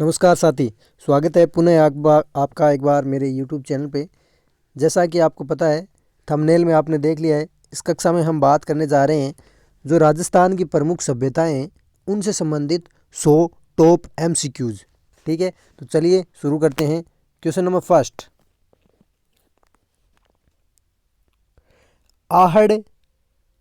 नमस्कार साथी, स्वागत है पुनः आपका एक बार मेरे YouTube चैनल पे। जैसा कि आपको पता है, थंबनेल में आपने देख लिया है, इस कक्षा में हम बात करने जा रहे हैं जो राजस्थान की प्रमुख सभ्यताएं हैं उनसे संबंधित 100 टॉप MCQs। ठीक है, तो चलिए शुरू करते हैं। क्वेश्चन नंबर फर्स्ट, आहड़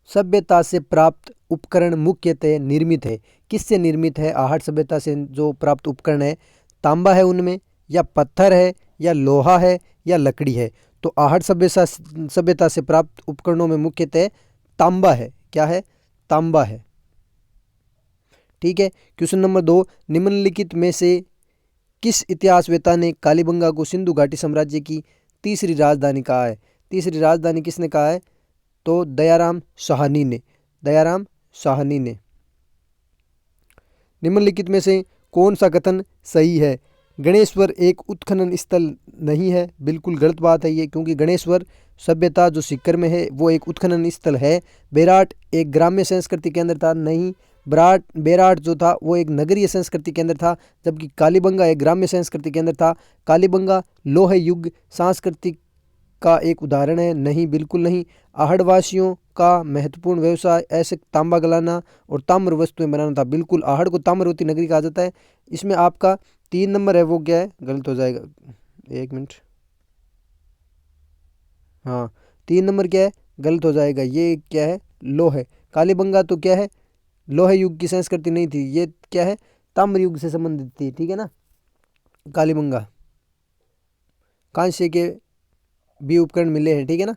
सभ्यता से प्राप्त उपकरण मुख्यतः निर्मित है। किससे निर्मित है? आहड़ सभ्यता से जो प्राप्त उपकरण है, तांबा है उनमें, या पत्थर है, या लोहा है, या लकड़ी है। तो आहड़ सभ्यता से प्राप्त उपकरणों में मुख्यतः तांबा है। क्या है? तांबा है। ठीक है। क्वेश्चन नंबर 2, निम्नलिखित में से किस इतिहासवेत्ता ने कालीबंगा को सिंधु घाटी साम्राज्य की तीसरी राजधानी कहा है? तीसरी राजधानी किसने कहा है? तो दयाराम साहनी ने। दयाराम साहनी ने। निम्नलिखित में से कौन सा कथन सही है? गणेश्वर एक उत्खनन स्थल नहीं है। बिल्कुल गलत बात है ये, क्योंकि गणेश्वर सभ्यता जो सीकर में है वो एक उत्खनन स्थल है। बेराट एक ग्राम्य संस्कृति केंद्र था, नहीं। बेराट जो था वो एक नगरीय संस्कृति केंद्र था, जबकि कालीबंगा एक ग्राम्य संस्कृति केंद्र था। कालीबंगा लोह युग सांस्कृतिक का एक उदाहरण है, नहीं, बिल्कुल नहीं। आहड़वासियों का महत्वपूर्ण व्यवसाय ऐसे तांबा गलाना और ताम्र वस्तुएं बनाना था। बिल्कुल, आहड़ को ताम्रवती नगरी कहा जाता है। इसमें आपका 3 नंबर है वो क्या है? गलत हो जाएगा, 1 मिनट। हाँ, 3 नंबर क्या है? गलत हो जाएगा। ये क्या है? लोह है। कालीबंगा तो क्या है? लोह युग की संस्कृति नहीं थी, ये क्या है? ताम्र युग से संबंधित थी। ठीक है ना। कालीबंगा कांस्य के भी उपकरण मिले हैं। ठीक है ना।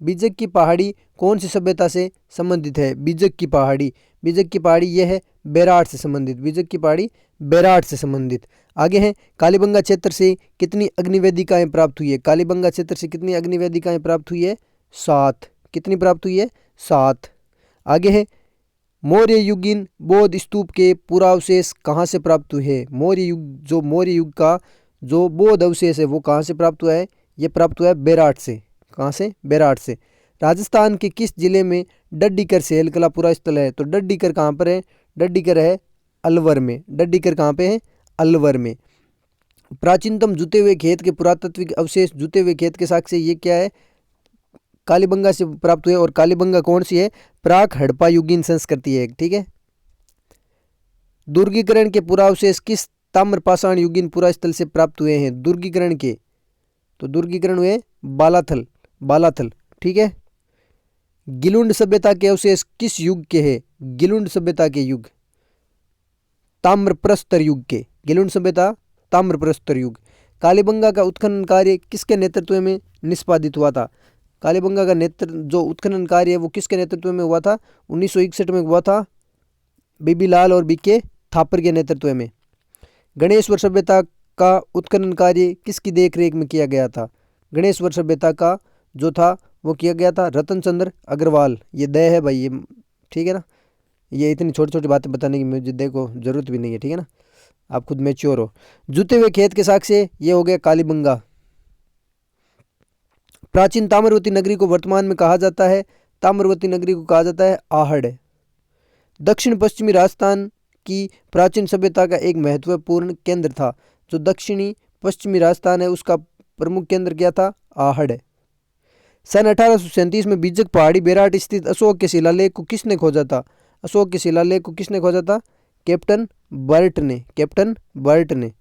बीजक की पहाड़ी कौन सी सभ्यता से संबंधित है? बीजक की पहाड़ी, बीजक की पहाड़ी यह है बेराट से संबंधित। बीजक की पहाड़ी बेराट से संबंधित। आगे है, कालीबंगा क्षेत्र से कितनी अग्निवेदिकाएं प्राप्त हुई है? कालीबंगा क्षेत्र से कितनी अग्निवेदिकाएं प्राप्त हुई है? 7। कितनी प्राप्त हुई है? 7। आगे है, मौर्य युगीन बौद्ध स्तूप के पुरावशेष कहाँ से प्राप्त हुए हैं? मौर्य युग का जो बौद्ध अवशेष है वो कहाँ से प्राप्त हुआ है? ये प्राप्त हुआ है बेराट से। कहाँ से? बेराट से। राजस्थान के किस जिले में डड्डीकर शैलकला पुरा स्थल है? तो डड्डीकर कहाँ पर है? डड्डीकर है अलवर में। डड्डीकर कहाँ पे है? अलवर में। प्राचीनतम जुते हुए खेत के पुरातात्विक अवशेष, जुते हुए खेत के साक्ष्य, ये क्या है? कालीबंगा से प्राप्त हुए। और कालीबंगा कौन सी है? प्राक हड़प्पा युगीन संस्कृति है। ठीक है। दुर्गीकरण के पुरावशेष किस ताम्रपाषाण युगीन पुरा स्थल से प्राप्त हुए हैं? दुर्गीकरण के, तो दुर्गीकरण हुए बालाथल। बालाथल। ठीक है। गिलुंड सभ्यता के अवशेष किस युग के हैं? गिलुंड सभ्यता के युग ताम्रप्रस्तर युग के। गिलुंड सभ्यता ताम्रप्रस्तर युग। कालीबंगा का उत्खनन कार्य किसके नेतृत्व में निष्पादित हुआ था? कालीबंगा का जो उत्खनन कार्य है वो किसके नेतृत्व में हुआ था? 1961 में हुआ था, बीबी लाल और बीके थापर के नेतृत्व में। गणेश्वर सभ्यता का उत्खनन कार्य किसकी देखरेख में किया गया था? गणेश्वर सभ्यता का जो था वो किया गया था रतन चंद्र अग्रवाल। ये दया है भाई, ये ठीक है ना। ये इतनी छोटी छोटी बातें बताने की मुझे देखो जरूरत भी नहीं है। ठीक है ना, आप खुद मैच्योर हो। जुते हुए खेत के साक्ष्य, ये हो गया कालीबंगा। प्राचीन ताम्रवती नगरी को वर्तमान में कहा जाता है? ताम्रवती नगरी को कहा जाता है आहड़। दक्षिण पश्चिमी राजस्थान की प्राचीन सभ्यता का एक महत्वपूर्ण केंद्र था। जो दक्षिणी पश्चिमी राजस्थान है उसका प्रमुख केंद्र क्या था? आहड़। सन 1837 में बीजक पहाड़ी बेराट स्थित अशोक के शिलालेख को किसने खोजा था? अशोक के शिलालेख को किसने खोजा था? कैप्टन बर्ट ने। कैप्टन बर्ट ने।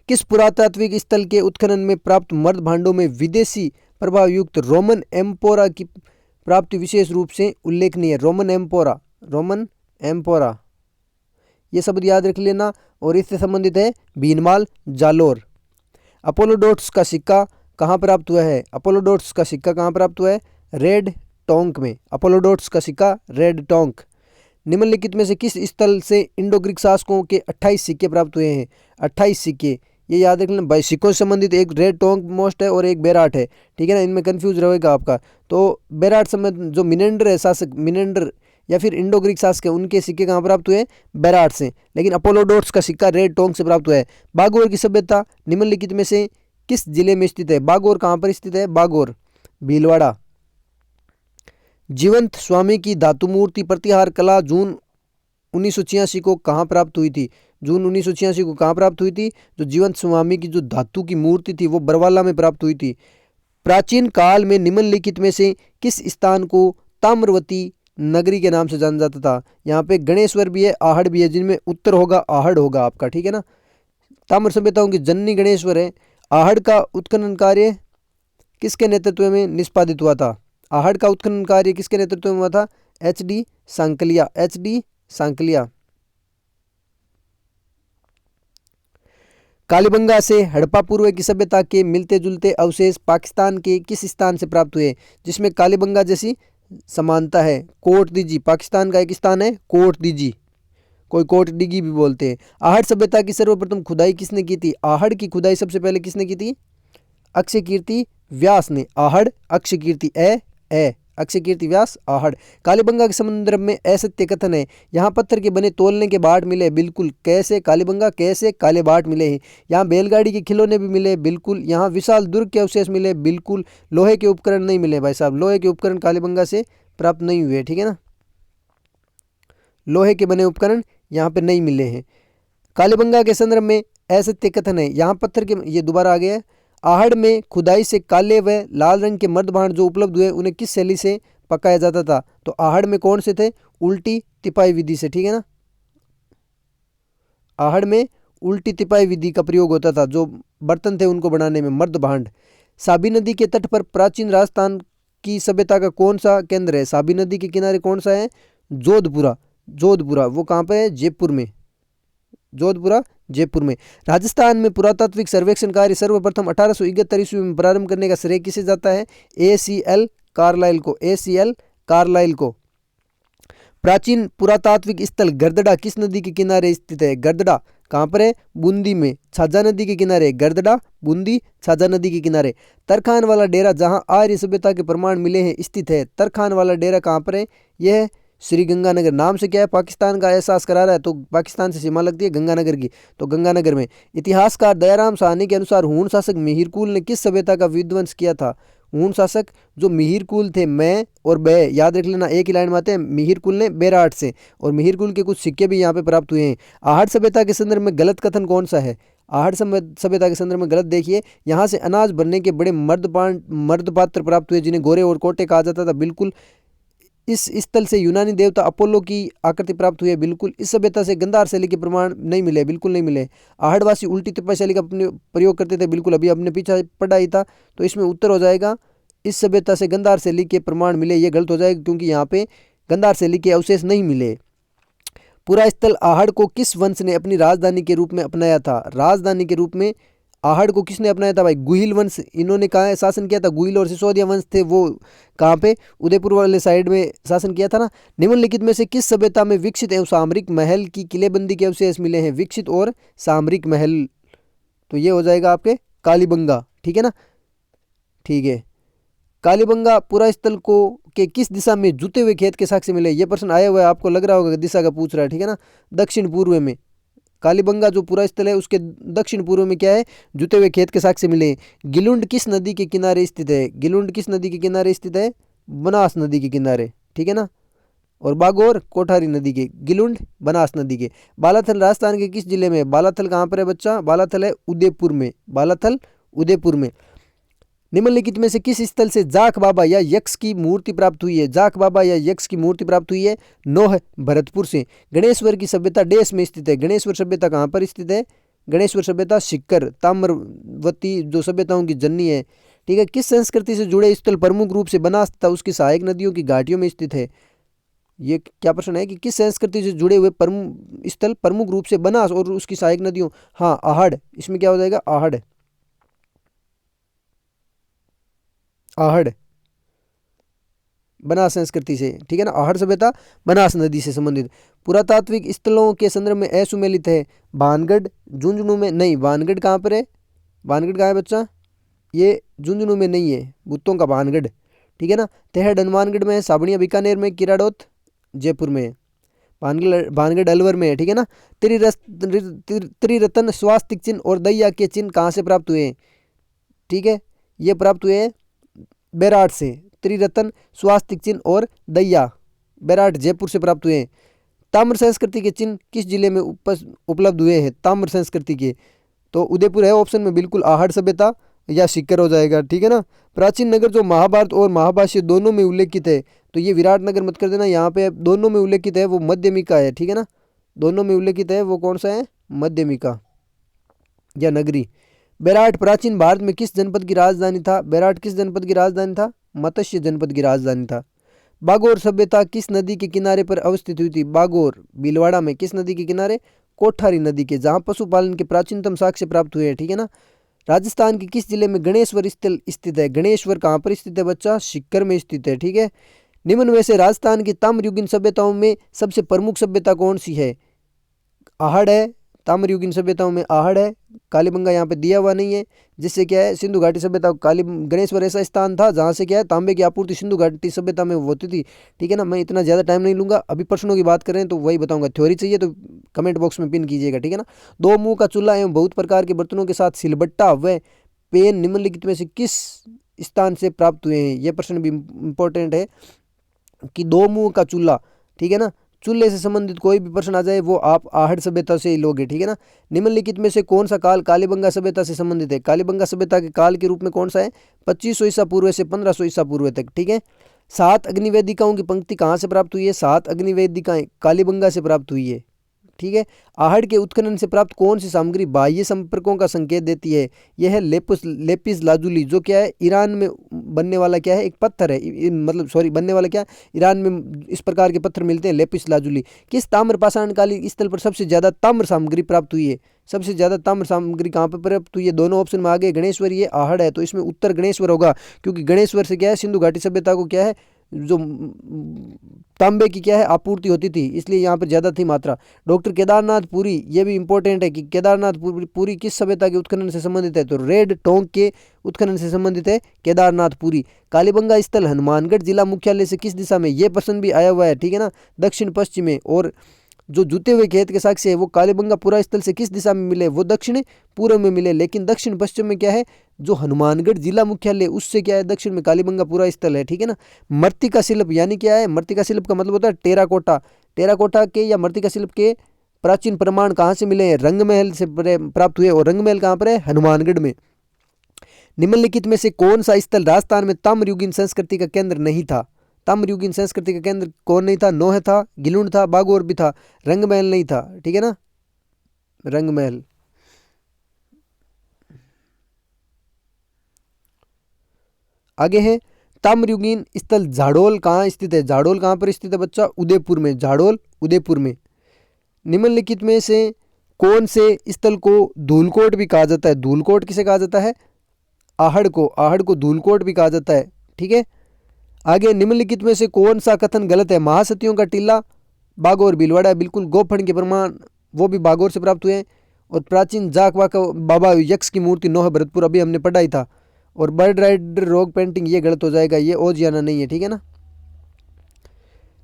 किस पुरातात्विक स्थल के उत्खनन में प्राप्त मर्द भांडों में विदेशी प्रभाव युक्त रोमन एम्पोरा की प्राप्ति विशेष रूप से उल्लेखनीय है? रोमन एम्पोरा। रोमन एम्पोरा, ये शब्द याद रख लेना। और इससे संबंधित है भीनमाल जालोर। अपोलोडोट्स का सिक्का कहाँ प्राप्त हुआ है? अपोलोडोट्स का सिक्का कहाँ प्राप्त हुआ है? रेड टोंक में। अपोलोडोट्स का सिक्का रेड टोंक। निम्नलिखित में से किस स्थल से इंडो ग्रीक शासकों के 28 सिक्के प्राप्त हुए हैं? 28 सिक्के, ये याद रख लेना भाई। सिक्कों से संबंधित एक रेड टोंक मोस्ट है और एक बेराट है। ठीक है ना, इनमें कंफ्यूज रहेगा आपका। तो बेराट समय जो मिनेंडर है शासक, मिनेंडर या फिर इंडो ग्रीक शासक है, उनके सिक्के कहाँ प्राप्त हुए? बेराट से। लेकिन अपोलोडोट्स का सिक्का रेड टोंक से प्राप्त हुआ है। बागोर की सभ्यता निम्नलिखित में से किस जिले में स्थित है? बागोर कहाँ पर स्थित है? बागोर भीलवाड़ा। जीवंत स्वामी की धातु मूर्ति प्रतिहार कला जून 1986 को कहाँ प्राप्त हुई थी? जून 1986 को कहाँ प्राप्त हुई थी? जो जीवंत स्वामी की जो धातु की मूर्ति थी वो बरवाला में प्राप्त हुई थी। प्राचीन काल में निम्नलिखित में से किस स्थान को ताम्रवती नगरी के नाम से जाना जाता था? यहाँ पे गणेश्वर भी है, आहड़ भी है, जिनमें उत्तर होगा आहड़ होगा आपका, ठीक है ना। ताम्र सभ्यताओं की जननी गणेश्वर है। आहड़ का उत्खनन कार्य किसके नेतृत्व में निष्पादित हुआ था? आहड़ का उत्खनन कार्य किसके नेतृत्व में हुआ था? HD Sankalia, HD Sankalia. कालीबंगा से हड़प्पा पूर्व की सभ्यता के मिलते जुलते अवशेष पाकिस्तान के किस स्थान से प्राप्त हुए जिसमें कालीबंगा जैसी समानता है? कोट दीजी पाकिस्तान का एक स्थान है, कोट दीजी, कोई कोट डिगी भी बोलते हैं। आहड़ सभ्यता की सर्वप्रथम खुदाई किसने की थी? आहड़ की खुदाई सबसे पहले किसने की थी? अक्षय कीर्ति व्यास ने। आहड़ अक्षय कीर्ति ए अक्षय कीर्ति व्यास आहड़। कालीबंगा के समुद्र में असत्य कथन है। यहाँ पत्थर के बने तोलने के बाट मिले, बिल्कुल। कैसे? कालीबंगा कैसे काले बाट मिले हैं। यहाँ बैलगाड़ी के खिलौने भी मिले, बिल्कुल। यहाँ विशाल दुर्ग के अवशेष मिले, बिल्कुल। लोहे के उपकरण नहीं मिले भाई साहब, लोहे के उपकरण कालीबंगा से प्राप्त नहीं हुए, ठीक है ना। लोहे के बने उपकरण यहाँ पे नहीं मिले हैं। कालीबंगा के संदर्भ में असत्य कथन है। यहाँ पत्थर के, ये दोबारा आ गया है। आहड़ में खुदाई से काले व लाल रंग के मर्द भांड जो उपलब्ध हुए उन्हें किस शैली से पकाया जाता था? तो आहड़ में कौन से थे? उल्टी तिपाई विधि से, ठीक है ना। आहड़ में उल्टी तिपाई विधि का प्रयोग होता था, जो बर्तन थे उनको बनाने में, मर्द भांड। साबी नदी के तट पर प्राचीन राजस्थान की सभ्यता का कौन सा केंद्र है? साबी नदी के किनारे कौन सा है? जोधपुरा, जोधपुरा। वो कहाँ पर है? जयपुर में, जोधपुरा जयपुर में। राजस्थान में पुरातात्विक सर्वेक्षण कार्य सर्वप्रथम 1871 ईस्वी में प्रारंभ करने का श्रेय किसे जाता है? ACL कार्लाइल को, ACL कार्लाइल को। प्राचीन पुरातात्विक स्थल गर्दड़ा किस नदी के किनारे स्थित है? गर्दड़ा कहाँ पर है? बूंदी में, छाजा नदी के किनारे। गर्दड़ा बूंदी छाजा नदी के किनारे। तरखान वाला डेरा जहाँ आर्य सभ्यता के प्रमाण मिले हैं स्थित है। तरखान वाला डेरा कहाँ पर है? यह श्री गंगानगर। नाम से क्या है? पाकिस्तान का एहसास करा रहा है, तो पाकिस्तान से सीमा लगती है गंगानगर की, तो गंगानगर में। इतिहासकार दयाराम साहनी के अनुसार हूण शासक मिहिरकुल ने किस सभ्यता का विध्वंस किया था? हूण शासक जो मिहिरकुल थे, मैं और बे याद रख लेना, एक ही लाइन में आते हैं। मिहिरकुल ने बेराट से, और मिहिरकुल के कुछ सिक्के भी यहाँ पे प्राप्त हुए हैं। आहड़ सभ्यता के संदर्भ में गलत कथन कौन सा है? आहड़ सभ्यता के संदर्भ में गलत देखिए, यहाँ से अनाज भरने के बड़े मर्द पात्र प्राप्त हुए जिन्हें गोरे और कोटे कहा जाता था, बिल्कुल। इस स्थल से यूनानी देवता अपोलो की आकृति प्राप्त हुई है, बिल्कुल। इस सभ्यता से गंधार शैली के प्रमाण नहीं मिले, बिल्कुल नहीं मिले। आहड़वासी उल्टी तिप्पा शैली का प्रयोग करते थे, बिल्कुल। अभी अपने पीछे पढ़ा ही था, तो इसमें उत्तर हो जाएगा इस सभ्यता से गंधार शैली के प्रमाण मिले। ये गलत हो जाएगा क्योंकि यहाँ पे गंधार शैली के अवशेष नहीं मिले। पूरा स्थल आहड़ को किस वंश ने अपनी राजधानी के रूप में अपनाया था? राजधानी के रूप में आहड़ को किसने अपनाया था भाई? गुहिल वंश। इन्होंने कहा है शासन किया था, गुहिल और सिसोदिया वंश थे, वो कहाँ पे? उदयपुर वाले साइड में शासन किया था ना। निम्नलिखित में से किस सभ्यता में विकसित एवं सामरिक महल की किलेबंदी के अवशेष मिले हैं? विकसित और सामरिक महल, तो ये हो जाएगा आपके कालीबंगा, ठीक है ना। ठीक है, कालीबंगा पूरा स्थल को के किस दिशा में जुते हुए खेत के साक्ष्य मिले? ये प्रश्न आया हुआ है, आपको लग रहा होगा दिशा का पूछ रहा है, ठीक है ना। दक्षिण पूर्व में कालीबंगा जो पूरा स्थल है उसके दक्षिण पूर्व में क्या है? जुते हुए खेत के साक्ष्य मिले। गिलुंड किस नदी के किनारे स्थित है? गिलुंड किस नदी के किनारे स्थित है? बनास नदी के किनारे, ठीक है ना। और बागोर कोठारी नदी के, गिलुंड बनास नदी के। बालाथल राजस्थान के किस जिले में है? बालाथल कहाँ पर है बच्चा? बालाथल है उदयपुर में, बालाथल उदयपुर में। निम्नलिखित में से किस स्थल से जाख बाबा या यक्ष की मूर्ति प्राप्त हुई है? जाख बाबा या यक्ष की मूर्ति प्राप्त हुई है? नोह भरतपुर से। गणेश्वर की सभ्यता देश में स्थित है। गणेश्वर सभ्यता कहाँ पर स्थित है? गणेश्वर सभ्यता सिक्कर, ताम्रवती जो सभ्यताओं की जननी है, ठीक है। किस संस्कृति से जुड़े स्थल प्रमुख रूप से बनास तथा उसकी सहायक नदियों की घाटियों में स्थित है? ये क्या प्रश्न है कि किस संस्कृति से जुड़े हुए स्थल प्रमुख रूप से बनास और उसकी सहायक नदियों? हाँ, आहड़। इसमें क्या हो जाएगा? आहड़, आहड़ बनास संस्कृति से, ठीक है ना। आहड़ सभ्यता बनास नदी से संबंधित। पुरातात्विक स्थलों के संदर्भ में असुमेलित है। भानगढ़ झुंझुनू में नहीं। भानगढ़ कहाँ पर है? भानगढ़ कहाँ है बच्चा? ये झुंझुनू में नहीं है, भूतों का भानगढ़, ठीक है ना। तेहड हनुमानगढ़ में है। साबणिया बीकानेर में। किराड़ोत जयपुर में है। भानगढ़ अलवर में है, ठीक है ना। त्रिरत्न स्वास्तिक चिन्ह और दैया के चिन्ह कहाँ से प्राप्त हुए हैं? ठीक है, ये प्राप्त हुए हैं बेराट से। त्रिरत्न स्वास्तिक चिन्ह और दैया बेराट जयपुर से प्राप्त हुए हैं। ताम्र संस्कृति के चिन्ह किस जिले में उपलब्ध हुए हैं? ताम्र संस्कृति के, तो उदयपुर है ऑप्शन में बिल्कुल। आहड़ सभ्यता या सीकर हो जाएगा, ठीक है ना। प्राचीन नगर जो महाभारत और महाभाष्य दोनों में उल्लेखित है, तो ये विराटनगर मत कर देना, यहाँ पे दोनों में उल्लेखित है वो मध्यमिका है, ठीक है ना। दोनों में उल्लेखित है वो कौन सा है? मध्यमिका या नगरी। बेराट प्राचीन भारत में किस जनपद की राजधानी था? बेराट किस जनपद की राजधानी था? मत्स्य जनपद की राजधानी था। बागोर सभ्यता किस नदी के किनारे पर अवस्थित हुई थी? बागोर भीलवाड़ा में किस नदी के किनारे? कोठारी नदी के, जहाँ पशुपालन के प्राचीनतम साक्ष्य प्राप्त हुए हैं, ठीक है ना। राजस्थान के किस जिले में गणेश्वर स्थल स्थित है? गणेश्वर कहाँ पर स्थित है बच्चा? सीकर में स्थित है, ठीक है। निम्न में से राजस्थान की ताम्रयुगीन सभ्यताओं में सबसे प्रमुख सभ्यता कौन सी है? आहड़ है, ताम्रयुगीन सभ्यताओं में आहड़ है। कालीबंगा यहाँ पे दिया हुआ नहीं है, जिससे क्या है सिंधु घाटी सभ्यता, काली गणेश्वर ऐसा स्थान था जहाँ से क्या है तांबे की आपूर्ति सिंधु घाटी सभ्यता में होती थी, ठीक है ना। मैं इतना ज़्यादा टाइम नहीं लूंगा, अभी प्रश्नों की बात करें तो वही बताऊंगा। थ्योरी चाहिए तो कमेंट बॉक्स में पिन कीजिएगा, ठीक है ना। दो मुंह का चूल्हा एवं बहुत प्रकार के बर्तनों के साथ सिलबट्टा व पेन निम्नलिखित में से किस स्थान से प्राप्त हुए हैं? यह प्रश्न भी इंपॉर्टेंट है कि दो मुंह का चूल्हा, ठीक है ना, चूल्हे से संबंधित कोई भी प्रश्न आ जाए वो आप आहड़ सभ्यता से ही लोगे, ठीक है ना। निम्नलिखित में से कौन सा काल कालीबंगा सभ्यता से संबंधित है? कालीबंगा सभ्यता के काल के रूप में कौन सा है? 2500 ईसा पूर्व से 1500 ईसा पूर्व तक, ठीक है। 7 अग्निवेदिकाओं की पंक्ति कहाँ से प्राप्त हुई है? 7 अग्निवेदिकाएं कालीबंगा से प्राप्त हुई है, ठीक है। आहड़ के उत्खनन से प्राप्त कौन सी सामग्री बाह्य संपर्कों का संकेत देती है? यह है लेपिस लाजुली, जो क्या है ईरान में बनने वाला क्या है एक पत्थर है, मतलब सॉरी बनने वाला क्या, ईरान में इस प्रकार के पत्थर मिलते हैं लेपिस लाजुली। किस ताम्र पाषाणकालीन स्थल पर सबसे ज्यादा ताम्र सामग्री प्राप्त हुई है? सबसे ज्यादा ताम्र सामग्री कहाँ पर प्राप्त हुई है? दोनों ऑप्शन में आगे गणेश्वर ये आहड़ है, तो इसमें उत्तर गणेश्वर होगा, क्योंकि गणेश्वर से क्या है सिंधु घाटी सभ्यता को क्या है जो तांबे की क्या है आपूर्ति होती थी, इसलिए यहाँ पर ज़्यादा थी मात्रा। डॉक्टर केदारनाथ पुरी, ये भी इंपॉर्टेंट है कि केदारनाथ पुरी किस सभ्यता के उत्खनन से संबंधित है? तो रेड टोंक के उत्खनन से संबंधित है केदारनाथ पुरी। कालीबंगा स्थल हनुमानगढ़ जिला मुख्यालय से किस दिशा में? ये प्रश्न भी आया हुआ है, ठीक है ना, दक्षिण पश्चिम में। और जो जुते हुए खेत के साक्ष्य है वो कालीबंगा पुरा स्थल से किस दिशा में मिले? वो दक्षिण पूर्व में मिले, लेकिन दक्षिण पश्चिम में क्या है जो हनुमानगढ़ जिला मुख्यालय उससे क्या है दक्षिण में कालीबंगा पुरा स्थल है, ठीक है ना। मृत्तिका शिल्प यानी क्या है? मृत्तिका शिल्प का मतलब होता है टेराकोटा। टेराकोटा के या मृत्तिका शिल्प के प्राचीन प्रमाण कहाँ से मिले हैं? रंगमहल से प्राप्त हुए, और रंगमहल कहाँ पर है? हनुमानगढ़ में। निम्नलिखित में से कौन सा स्थल राजस्थान में ताम्रयुगीन संस्कृति का केंद्र नहीं था? ताम्रयुगीन संस्कृति का केंद्र कौन नहीं था? नोह था, गिलुंड था, बागोर भी था, रंगमहल नहीं था, ठीक है ना, रंगमहल। आगे है ताम्रयुगीन स्थल झाड़ोल कहाँ स्थित है? झाड़ोल कहाँ पर स्थित है बच्चा? उदयपुर में, झाड़ोल उदयपुर में। निम्नलिखित में से कौन से स्थल को धूलकोट भी कहा जाता है? धूलकोट किसे कहा जाता है? आहड़ को, आहड़ को धूलकोट भी कहा जाता है, ठीक है। आगे निम्नलिखित में से कौन सा कथन गलत है? महासतियों का टीला बागोर भीलवाड़ा, बिल्कुल। गोफण के प्रमाण वो भी बागोर से प्राप्त हुए हैं। और प्राचीन जाक वाका बाबा यक्ष की मूर्ति नोह भरतपुर, अभी हमने पढ़ा ही था। और बर्ड राइडर रोग पेंटिंग ये गलत हो जाएगा, ये ओजियाना नहीं है, ठीक है ना।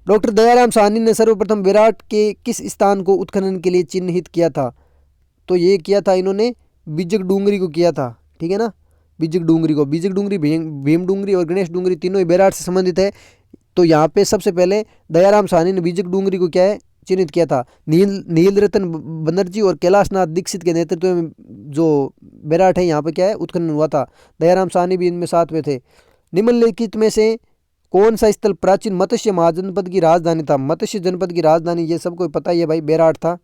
डॉक्टर दयाराम साहनी ने सर्वप्रथम विराट के किस स्थान को उत्खनन के लिए चिन्हित किया था? तो ये किया था इन्होंने बिजक डूंगरी को किया था, ठीक है ना, बिजक डूंगरी को। बिजक डूंगरी, भीम डूंगरी और गणेश डूंगरी तीनों ही बेराट से संबंधित है। तो यहाँ पे सबसे पहले दयाराम साहनी ने बिजक डूंगरी को क्या है चिन्हित किया था। नील रतन बनर्जी और कैलाशनाथ दीक्षित के नेतृत्व में जो बेराट है यहाँ पे क्या है उत्खनन हुआ था। दयाराम साहनी भी इनमें साथ में थे। निम्नलिखित में से कौन सा स्थल प्राचीन मत्स्य महाजनपद की राजधानी था? मत्स्य जनपद की राजधानी ये सबको पता ही है भाई, बेराट था।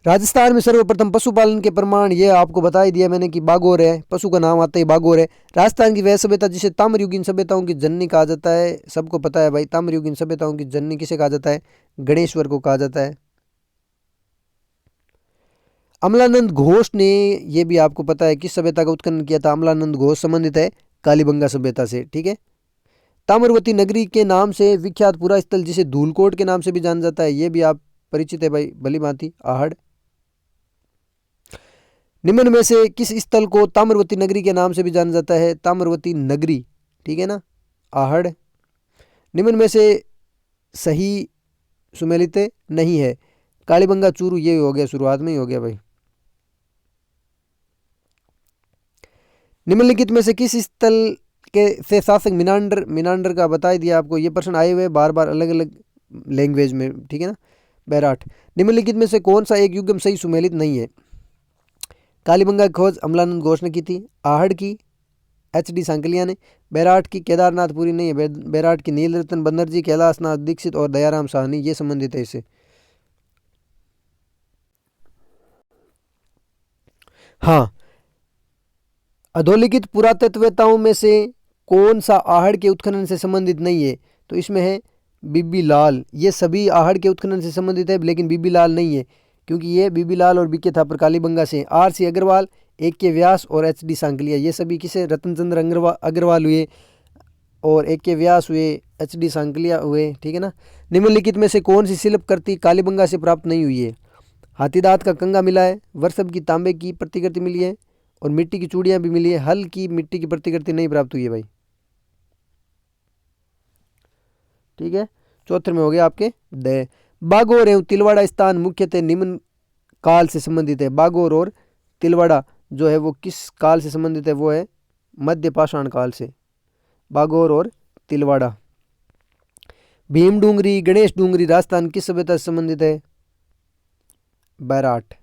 राजस्थान में सर्वप्रथम पशुपालन के प्रमाण ये आपको बता ही दिया मैंने कि बागोर है, पशु का नाम आता है बागोर है। राजस्थान की वह सभ्यता जिसे ताम्रयुगीन सभ्यताओं की जननी कहा जाता है, सबको पता है भाई, ताम्रयुगीन सभ्यताओं की जननी किसे कहा जाता है? गणेश्वर को कहा जाता है। अमलानंद घोष ने, ये भी आपको पता है किस सभ्यता का उत्खनन किया था? अमलानंद घोष संबंधित है कालीबंगा सभ्यता से, ठीक है। ताम्रवती नगरी के नाम से विख्यात पूरा स्थल जिसे धूलकोट के नाम से भी जाना जाता है, ये भी आप परिचित है भाई, भली भांति, आहड़। निम्न में से किस स्थल को ताम्रवती नगरी के नाम से भी जाना जाता है? ताम्रवती नगरी, ठीक है ना, आहड़। निम्न में से सही सुमेलित नहीं है? कालीबंगा, चूरू, ये हो गया, शुरुआत में ही हो गया भाई। निम्नलिखित में से किस स्थल के से शासक मीनांडर का बता दिया आपको, ये प्रश्न आए हुए बार बार अलग अलग लैंग्वेज में, ठीक है ना। बैराठ, निम्नलिखित में से कौन सा एक युग्म सही सुमेलित नहीं है? कालीबंगा की खोज अमलानंद घोष ने की थी। आहड़ की एच.डी. सांकलिया ने। बैराठ की केदारनाथपुरी नहीं है। बैराठ की नीलरतन बनर्जी, कैलाशनाथ दीक्षित और दयाराम साहनी, ये संबंधित है इससे। हाँ, अधोलिखित पुरातत्ववेताओं में से कौन सा आहड़ के उत्खनन से संबंधित नहीं है? तो इसमें है बीबी लाल। ये सभी आहड़ के उत्खनन से संबंधित है, लेकिन बीबी लाल नहीं है, क्योंकि ये बीबी लाल और बीके थापर कालीबंगा से। आर.सी. अग्रवाल, ए.के. व्यास और एच.डी. सांकलिया, ये सभी किसे? रतनचंद्र अग्रवाल हुए और ए.के. व्यास हुए, एच.डी. सांकलिया हुए, ठीक है ना। निम्नलिखित में से कौन सी शिल्पकृति कालीबंगा से प्राप्त नहीं हुई है? हाथीदांत का कंगा मिला है, वर्षभ की तांबे की प्रतिकृति मिली है और मिट्टी की चूड़ियां भी मिली है। हल की मिट्टी की प्रतिकृति नहीं प्राप्त हुई है भाई, ठीक है। चौथे में हो गया आपके द। बागोर एवं तिलवाड़ा स्थान मुख्यतः निम्न काल से संबंधित है। बागोर और तिलवाड़ा जो है वो किस काल से संबंधित है? वो है मध्य पाषाण काल से, बागोर और तिलवाड़ा। भीम डूंगरी, गणेश डूंगरी राजस्थान किस सभ्यता से संबंधित है? बैराठ।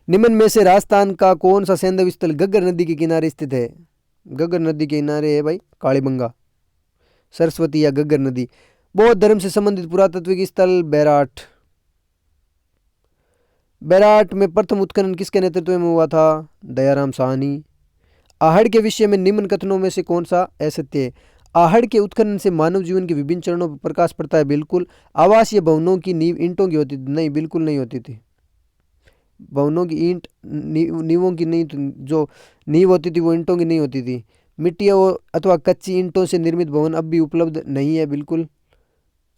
निम्न में से राजस्थान का कौन सा सैंधव स्थल घग्गर नदी के किनारे स्थित है? घग्गर नदी के किनारे है भाई कालीबंगा, सरस्वती या घग्गर नदी। बौद्ध धर्म से संबंधित पुरातात्विक स्थल बैराठ। बैराठ में प्रथम उत्खनन किसके नेतृत्व में हुआ था? दयाराम साहनी। आहड़ के विषय में निम्न कथनों में से कौन सा असत्य है? आहड़ के उत्खनन से मानव जीवन के विभिन्न चरणों पर प्रकाश पड़ता है, बिल्कुल। आवासीय भवनों की नींव ईंटों की होती थी? नहीं, बिल्कुल नहीं होती थी। भवनों की ईंट नींवों की नहीं, जो नींव होती थी वो ईंटों की नहीं होती थी। मिट्टी अथवा कच्ची ईंटों से निर्मित भवन अब भी उपलब्ध नहीं है, बिल्कुल।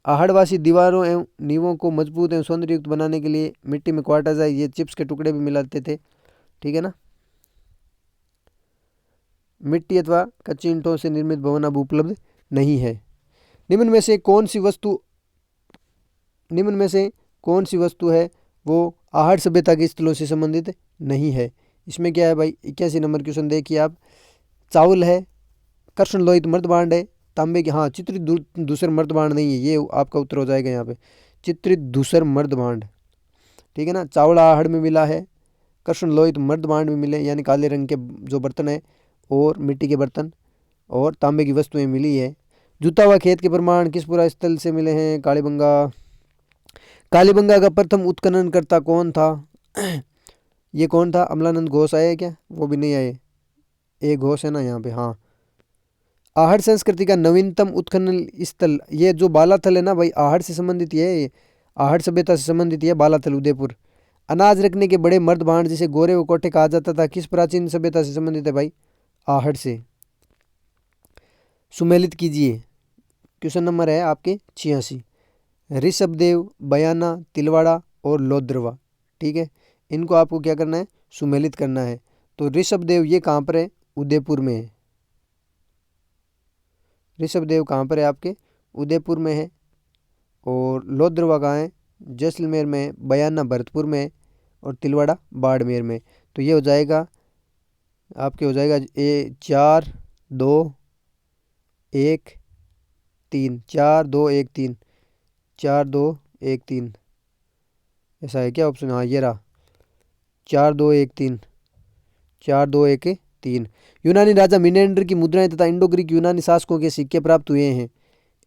आहड़वासी दीवारों एवं नींवों को मजबूत एवं सौंदर्ययुक्त बनाने के लिए मिट्टी में क्वार्टाज, ये चिप्स के टुकड़े भी मिलाते थे, ठीक है ना। मिट्टी अथवा कच्ची ईंटों से निर्मित भवन अब उपलब्ध नहीं है। निम्न में से कौन सी वस्तु है वो आहड़ सभ्यता के स्थलों से संबंधित नहीं है? इसमें क्या है भाई? 81 नंबर क्वेश्चन देखिए आप। चावल है, कृष्ण लोहित मर्दभांड है, तांबे की, हाँ चित्रित धूसर मर्दभांड नहीं है, ये आपका उत्तर हो जाएगा यहाँ पे, चित्रित धूसर मर्दभांड, ठीक है ना। चावल आहड़ में मिला है, कृष्ण लोहित मर्दभांड में मिले यानी काले रंग के जो बर्तन है और मिट्टी के बर्तन और तांबे की वस्तुएं मिली है। जुता हुआ खेत के प्रमाण किस पुरा स्थल से मिले हैं? कालीबंगा। कालीबंगा का प्रथम उत्खननकर्ता कौन था? ये कौन था? अमलानंद घोष आए क्या? वो भी नहीं आए, एक घोष है ना यहाँ पे, हाँ। आहड़ संस्कृति का नवीनतम उत्खनन स्थल, ये जो बालाथल है ना भाई, आहड़ से संबंधित ये आहड़ सभ्यता से संबंधित है बालाथल, उदयपुर। अनाज रखने के बड़े मर्द भांड जिसे गोरे व कोठे कहा जाता था, किस प्राचीन सभ्यता से संबंधित है भाई? आहड़ से। सुमेलित कीजिए। क्वेश्चन नंबर है आपके 86। ऋषभदेव, बयाना, तिलवाड़ा और लोद्रवा, ठीक है। इनको आपको क्या करना है? सुमेलित करना है। तो ऋषभदेव ये कहाँ पर है? उदयपुर में है। ऋषभदेव कहाँ पर है? आपके उदयपुर में है। और लोद्रवा कहाँ है? जैसलमेर में है। बयाना भरतपुर में है और तिलवाड़ा बाड़मेर में। तो ये हो जाएगा आपके, हो जाएगा 4 2 1 3, 4 2 1 3, 4 2 1 3, ऐसा है क्या ऑप्शन? हाँ ये रहा, 4 2 1 3, 4 2 1 3। यूनानी राजा मिनेंडर की मुद्राएं तथा इंडो ग्रीक यूनानी शासकों के सिक्के प्राप्त हुए हैं।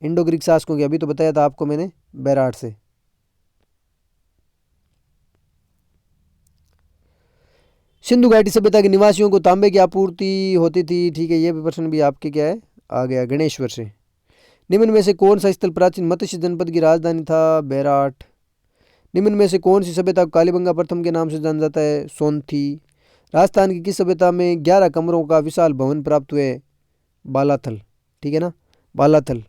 इंडो ग्रीक शासकों के, अभी तो बताया था आपको मैंने बैराठ से। सिंधु घाटी सभ्यता के निवासियों को तांबे की आपूर्ति होती थी, ठीक है। ये भी प्रश्न भी आपके क्या है? आ गया गणेश्वर से। निम्न में से कौन सा स्थल प्राचीन मत्स्य जनपद की राजधानी था? बैराठ। निम्न में से कौन सी सभ्यता को कालीबंगा प्रथम के नाम से जाना जाता है? सोनथी। राजस्थान की किस सभ्यता में 11 कमरों का विशाल भवन प्राप्त हुए? बालाथल, ठीक है ना, बालाथल।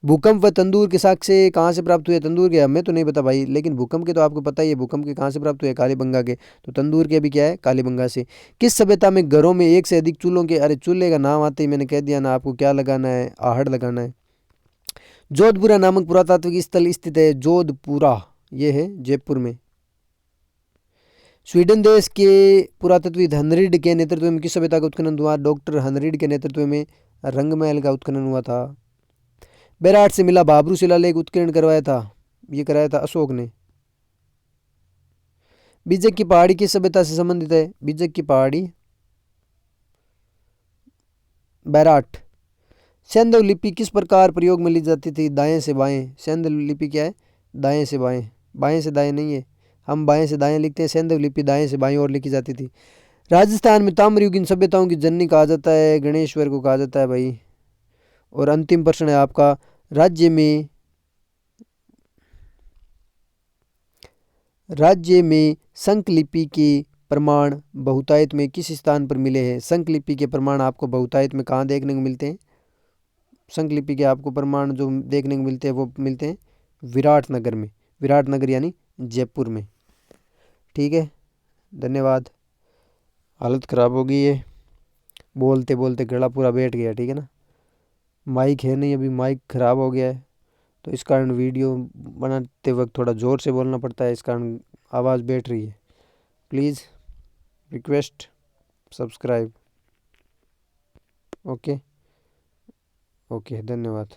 भूकंप व तंदूर के साक्ष्य कहाँ से प्राप्त हुए? तंदूर के हमें तो नहीं पता भाई, लेकिन भूकंप के तो आपको पता ही है। भूकंप के कहाँ से प्राप्त हुए? कालीबंगा के। तो तंदूर के भी क्या है? कालीबंगा से। किस सभ्यता में घरों में एक से अधिक चूल्हों के, अरे चूल्हे का नाम आते ही मैंने कह दिया ना आपको, क्या लगाना है? आहड़ लगाना है। जोधपुरा नामक पुरातात्विक स्थल स्थित है? जोधपुरा ये है जयपुर में। स्वीडन देश के पुरातत्वविद हनरिड के नेतृत्व में किस सभ्यता का उत्खनन हुआ? डॉक्टर हनरिड के नेतृत्व में रंगमहल का उत्खनन हुआ था। बैराट से मिला भाबरू शिलालेख उत्कीर्ण करवाया था, ये कराया था अशोक ने। बीजक की पहाड़ी किस सभ्यता से संबंधित है? बीजक की पहाड़ी बैराट। सैंधव लिपि किस प्रकार प्रयोग में ली जाती थी? दाएं से बाएं। सैंधव लिपि क्या है? दाएं से बाएं, बाएं से दाएं नहीं है, हम बाएं से दाएं लिखते हैं, सैंधव लिपि दाएं से बाएं और लिखी जाती थी। राजस्थान में ताम्रयुगीन सभ्यताओं की जननी कहा जाता है, गणेश्वर को कहा जाता है भाई। और अंतिम प्रश्न है आपका, राज्य में संख लिपि के प्रमाण बहुतायत में किस स्थान पर मिले हैं? संख लिपि के प्रमाण आपको बहुतायत में कहाँ देखने को मिलते हैं? संख लिपि के आपको प्रमाण जो देखने को मिलते हैं वो मिलते हैं विराटनगर में। विराटनगर यानी जयपुर में। ठीक है, धन्यवाद। हालत ख़राब हो गई है, बोलते बोलते गला पूरा बैठ गया। ठीक है ना, माइक है नहीं, अभी माइक ख़राब हो गया है, तो इस कारण वीडियो बनाते वक्त थोड़ा ज़ोर से बोलना पड़ता है, इस कारण आवाज़ बैठ रही है। Please request subscribe. Okay okay, धन्यवाद।